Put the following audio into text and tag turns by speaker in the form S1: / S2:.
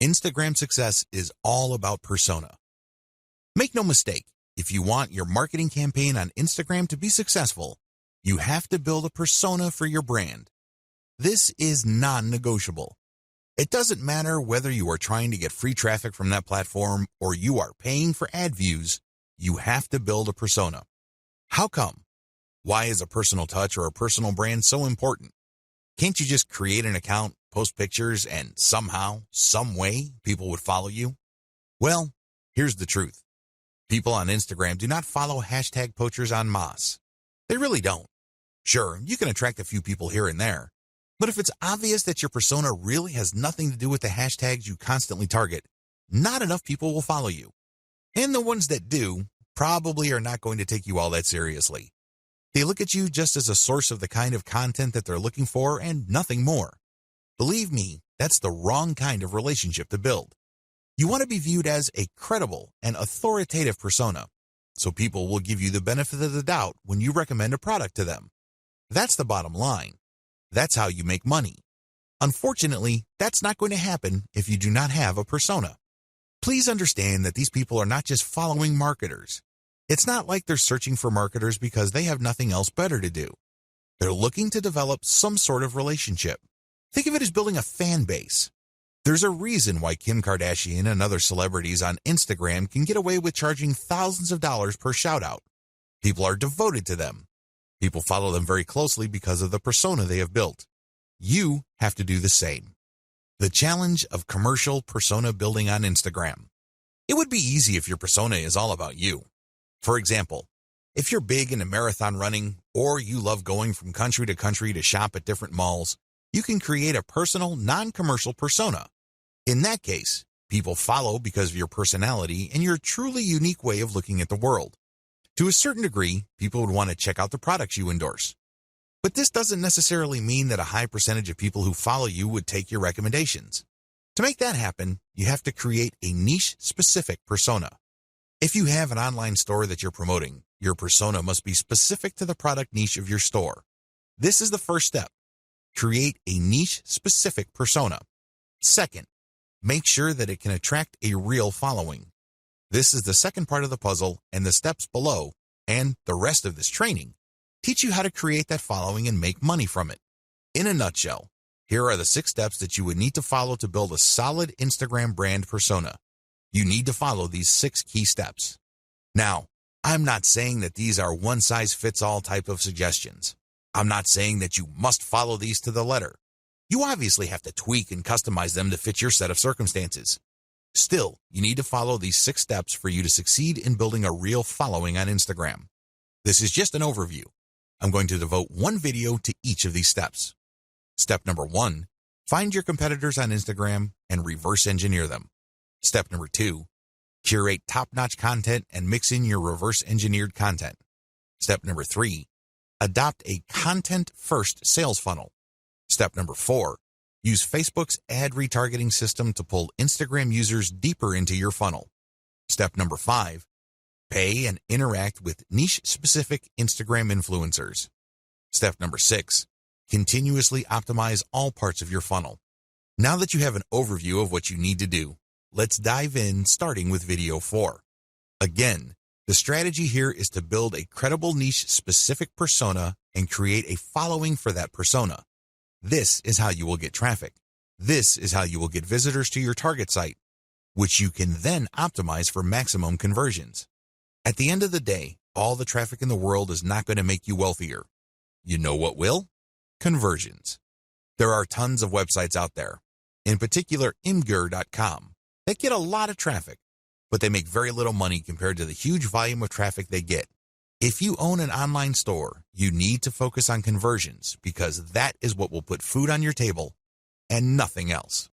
S1: Instagram success is all about persona. Make no mistake, if you want your marketing campaign on Instagram to be successful, you have to build a persona for your brand. This is non-negotiable. It doesn't matter whether you are trying to get free traffic from that platform or you are paying for ad views, you have to build a persona. How come? Why is a personal touch or a personal brand so important? Can't you just create an account, post pictures, and somehow, some way, people would follow you? Well, here's the truth. People on Instagram do not follow hashtag poachers en masse. They really don't. Sure, you can attract a few people here and there, but if it's obvious that your persona really has nothing to do with the hashtags you constantly target, not enough people will follow you. And the ones that do probably are not going to take you all that seriously. They look at you just as a source of the kind of content that they're looking for and nothing more. Believe me, that's the wrong kind of relationship to build. You want to be viewed as a credible and authoritative persona, so people will give you the benefit of the doubt when you recommend a product to them. That's the bottom line. That's how you make money. Unfortunately, that's not going to happen if you do not have a persona. Please understand that these people are not just following marketers. It's not like they're searching for marketers because they have nothing else better to do. They're looking to develop some sort of relationship. Think of it as building a fan base. There's a reason why Kim Kardashian and other celebrities on Instagram can get away with charging thousands of dollars per shout-out. People are devoted to them. People follow them very closely because of the persona they have built. You have to do the same. The challenge of commercial persona building on Instagram. It would be easy if your persona is all about you. For example, if you're big into marathon running or you love going from country to country to shop at different malls, you can create a personal, non-commercial persona. In that case, people follow because of your personality and your truly unique way of looking at the world. To a certain degree, people would want to check out the products you endorse. But this doesn't necessarily mean that a high percentage of people who follow you would take your recommendations. To make that happen, you have to create a niche-specific persona. If you have an online store that you're promoting, your persona must be specific to the product niche of your store. This is the first step. Create a niche-specific persona. Second, make sure that it can attract a real following. This is the second part of the puzzle, and the steps below, and the rest of this training, teach you how to create that following and make money from it. In a nutshell, here are the 6 steps that you would need to follow to build a solid Instagram brand persona. You need to follow these 6 key steps. Now, I'm not saying that these are one-size-fits-all type of suggestions. I'm not saying that you must follow these to the letter. You obviously have to tweak and customize them to fit your set of circumstances. Still, you need to follow these 6 steps for you to succeed in building a real following on Instagram. This is just an overview. I'm going to devote one video to each of these steps. Step number 1, find your competitors on Instagram and reverse engineer them. Step number 2, curate top-notch content and mix in your reverse engineered content. Step number 3, adopt a content-first sales funnel. Step number 4, use Facebook's ad retargeting system to pull Instagram users deeper into your funnel. Step number 5, pay and interact with niche-specific Instagram influencers. Step number 6, continuously optimize all parts of your funnel. Now that you have an overview of what you need to do, let's dive in starting with video 4. Again, the strategy here is to build a credible niche-specific persona and create a following for that persona. This is how you will get traffic. This is how you will get visitors to your target site, which you can then optimize for maximum conversions. At the end of the day, all the traffic in the world is not going to make you wealthier. You know what will? Conversions. There are tons of websites out there, in particular Imgur.com, that get a lot of traffic, but they make very little money compared to the huge volume of traffic they get. If you own an online store, you need to focus on conversions because that is what will put food on your table and nothing else.